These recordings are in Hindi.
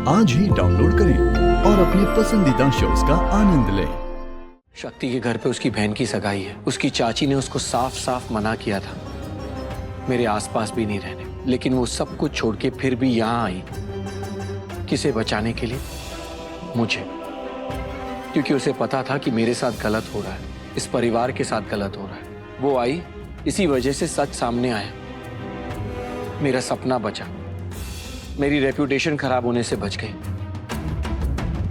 आज ही डाउनलोड करें और अपने पसंदीदा शोज का आनंद लें। शक्ति के घर पे उसकी बहन की सगाई है। उसकी चाची ने उसको साफ साफ मना किया था मेरे आसपास भी नहीं रहने, लेकिन वो सब कुछ छोड़ के फिर भी यहाँ आई। किसे बचाने के लिए? मुझे। क्योंकि उसे पता था कि मेरे साथ गलत हो रहा है, इस परिवार के साथ गलत हो रहा है। वो आई, इसी वजह से सच सामने आया। मेरा सपना बचा, मेरी रेप्यूटेशन खराब होने से बच गई।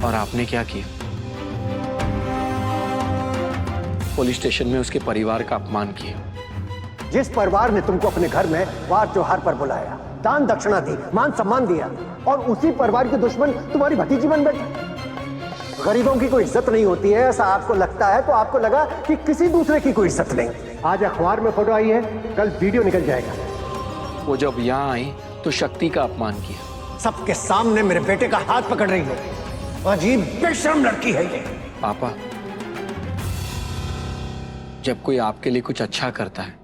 और आपने क्या किया? पुलिस स्टेशन में उसके परिवार का अपमान किया। जिस परिवार ने तुमको अपने घर में वार त्योहार पर बुलाया, दान दक्षिणा दी, मान सम्मान दिया, और उसी परिवार के दुश्मन तुम्हारी भतीजी बन बैठे। गरीबों की कोई इज्जत नहीं होती है, ऐसा आपको लगता है तो आपको लगा कि किसी दूसरे की कोई इज्जत नहीं। आज अखबार में फोटो आई है, कल वीडियो निकल जाएगा। वो जब यहाँ आई तो शक्ति का अपमान किया। सबके सामने मेरे बेटे का हाथ पकड़ रही है। अजीब बेशर्म लड़की है ये। पापा, जब कोई आपके लिए कुछ अच्छा करता है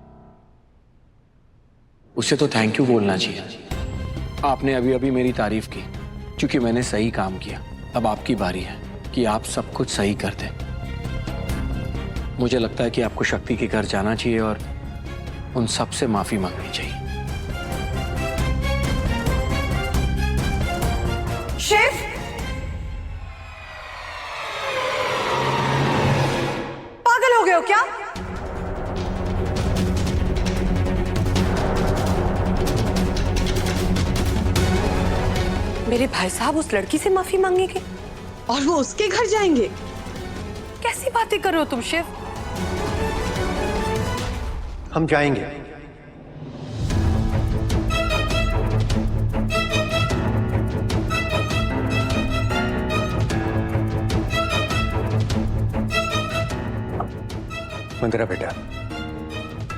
उसे तो थैंक यू बोलना चाहिए। आपने अभी अभी मेरी तारीफ की क्योंकि मैंने सही काम किया। अब आपकी बारी है कि आप सब कुछ सही कर दें। मुझे लगता है कि आपको शक्ति के घर जाना चाहिए और उन सब से माफी मांगनी चाहिए। शेफ, पागल हो गए हो क्या? मेरे भाई साहब उस लड़की से माफी मांगेंगे और वो उसके घर जाएंगे? कैसी बातें कर रहे हो तुम शेफ? हम जाएंगे। मंदिरा बेटा,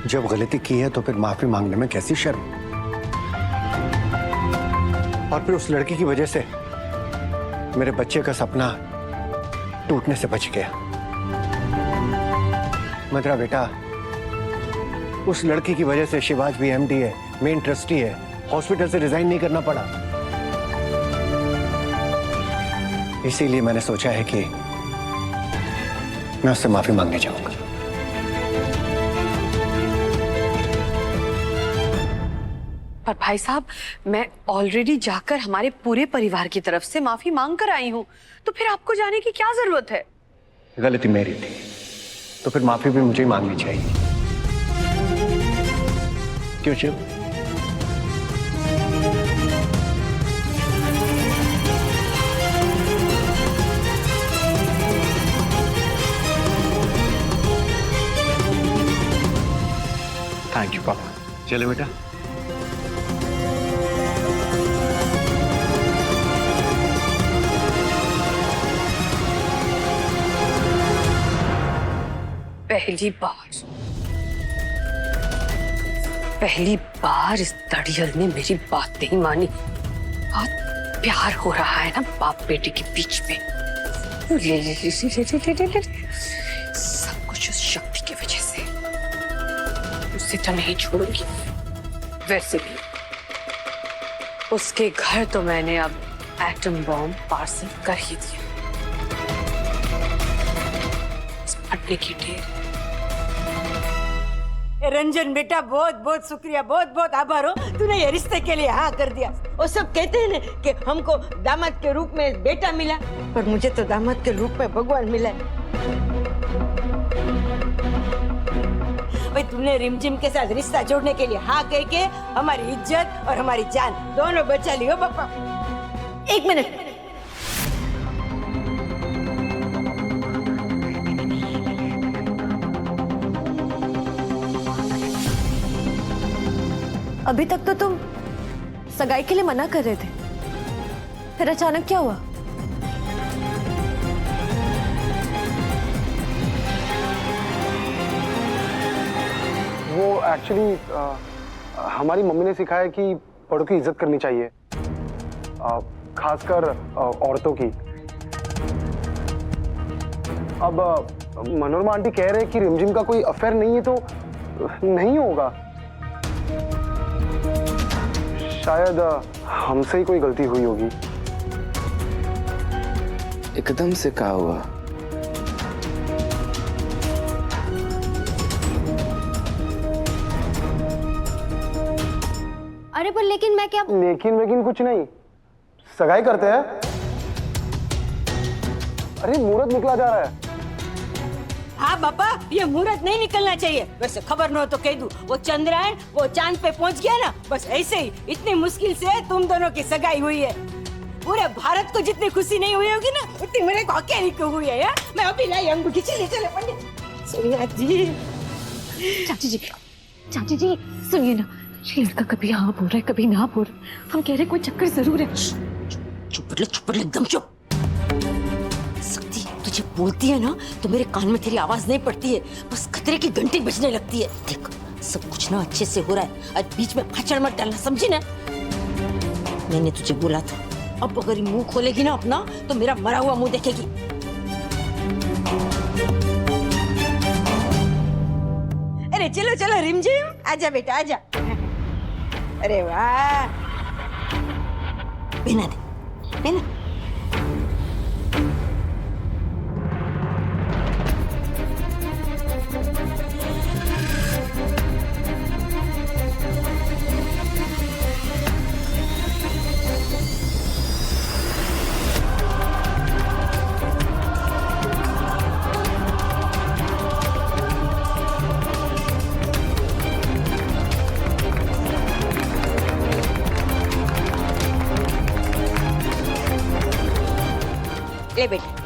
जब गलती की है तो फिर माफी मांगने में कैसी शर्म। और फिर उस लड़की की वजह से मेरे बच्चे का सपना टूटने से बच गया। मंदिरा बेटा, उस लड़की की वजह से शिवाज भी एमडी है, मेन ट्रस्टी है, हॉस्पिटल से रिजाइन नहीं करना पड़ा। इसीलिए मैंने सोचा है कि मैं उससे माफी मांगने जाऊंगा। पर भाई साहब, मैं ऑलरेडी जाकर हमारे पूरे परिवार की तरफ से माफी मांग कर आई हूँ, तो फिर आपको जाने की क्या जरूरत है? गलती मेरी थी, तो फिर माफी भी मुझे ही मांगनी चाहिए। क्यों शिव? थैंक यू पापा। चले बेटा। पहली बार इस दड़ियल ने मेरी बात नहीं मानी। बहुत प्यार हो रहा है ना बाप बेटे के बीच में। सब कुछ उस शक्ति की वजह से। उसे तो नहीं छोड़ूंगी। वैसे भी उसके घर तो मैंने अब एटम बॉम्ब पार्सल कर ही दिया। इस फटने की ढेर। रंजन बेटा, बहुत बहुत शुक्रिया, बहुत बहुत आभार हो, तूने ये रिश्ते के लिए हाँ कर दिया। वो सब कहते हैं ना कि हमको दामाद के रूप में बेटा मिला, पर मुझे तो दामाद के रूप में भगवान मिला है। भाई, तूने रिमझिम के साथ रिश्ता जोड़ने के लिए हाँ कह के हमारी इज्जत और हमारी जान दोनों बचा ली हो पापा। एक मिनट, अभी तक तो तुम सगाई के लिए मना कर रहे थे, फिर अचानक क्या हुआ? वो एक्चुअली हमारी मम्मी ने सिखाया कि बड़ों की इज्जत करनी चाहिए, खासकर औरतों की। अब मनोरमा आंटी कह रहे हैं कि रिमझिम का कोई अफेयर नहीं है, तो नहीं होगा। शायद हमसे ही कोई गलती हुई होगी। एकदम से क्या हुआ? अरे पर लेकिन मैं क्या? लेकिन कुछ नहीं, सगाई करते हैं। अरे मुहूर्त निकला जा रहा है। हाँ बापा, ये मुहूर्त नहीं निकलना चाहिए। वैसे खबर न हो तो कह दूं, वो चंद्रायन वो चांद पे पहुंच गया ना, बस ऐसे ही इतनी मुश्किल से तुम दोनों की सगाई हुई है। पूरे भारत को जितनी खुशी नहीं हुई होगी ना, उतनी मेरे को अकेले को हुई है यार। मैं अभी लाई अंगूठी। चले चले पंडित। सुनिया जी, चाची जी सुनिए ना, ये लड़का कभी हाँ बोल रहा है कभी ना बोल रहा। हम कह रहे कोई चक्कर जरूर है। चुप एकदम चुप। शक्ति, तुझे बोलती है ना तो मेरे कान में तेरी आवाज नहीं पड़ती है, बस खतरे की घंटी बजने लगती है। देख, सब कुछ ना अच्छे से हो रहा है, आज बीच में भाषण मत डालना, समझी ना? मैंने तुझे बोला था, अब अगर ये मुंह खोलेगी ना अपना तो मेरा मरा हुआ मुंह देखेगी। अरे चलो चलो रिमझिम, आजा बेटा आजा। अरे वाह, पहना दे, पहना। ले बेटा।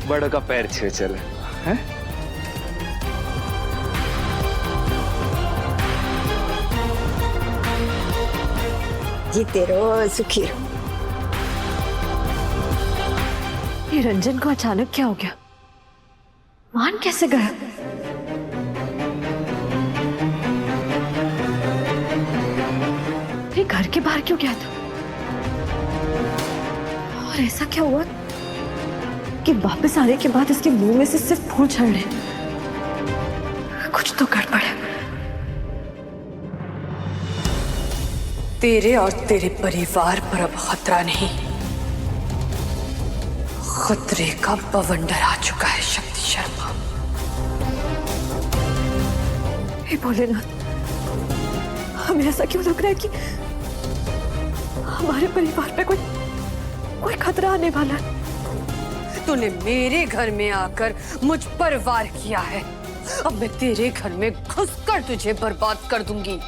बड़ों का पैर छू चले हैं? जीते रहो, सुखी रहो। ये रंजन को अचानक क्या हो गया? मान कैसे गया? ये घर के बाहर क्यों गया था? और ऐसा क्या हुआ कि वापस आने के बाद इसके मुंह में से सिर्फ फूल झड़ रहे? कुछ तो गड़बड़ है। तेरे और तेरे परिवार पर अब खतरा नहीं, खतरे का बवंडर आ चुका है शक्ति शर्मा। हे भोलेनाथ, हमें ऐसा क्यों लग रहा है कि हमारे परिवार पे कोई खतरा आने वाला है? तूने मेरे घर में आकर मुझ पर वार किया है, अब मैं तेरे घर में घुसकर तुझे बर्बाद कर दूंगी।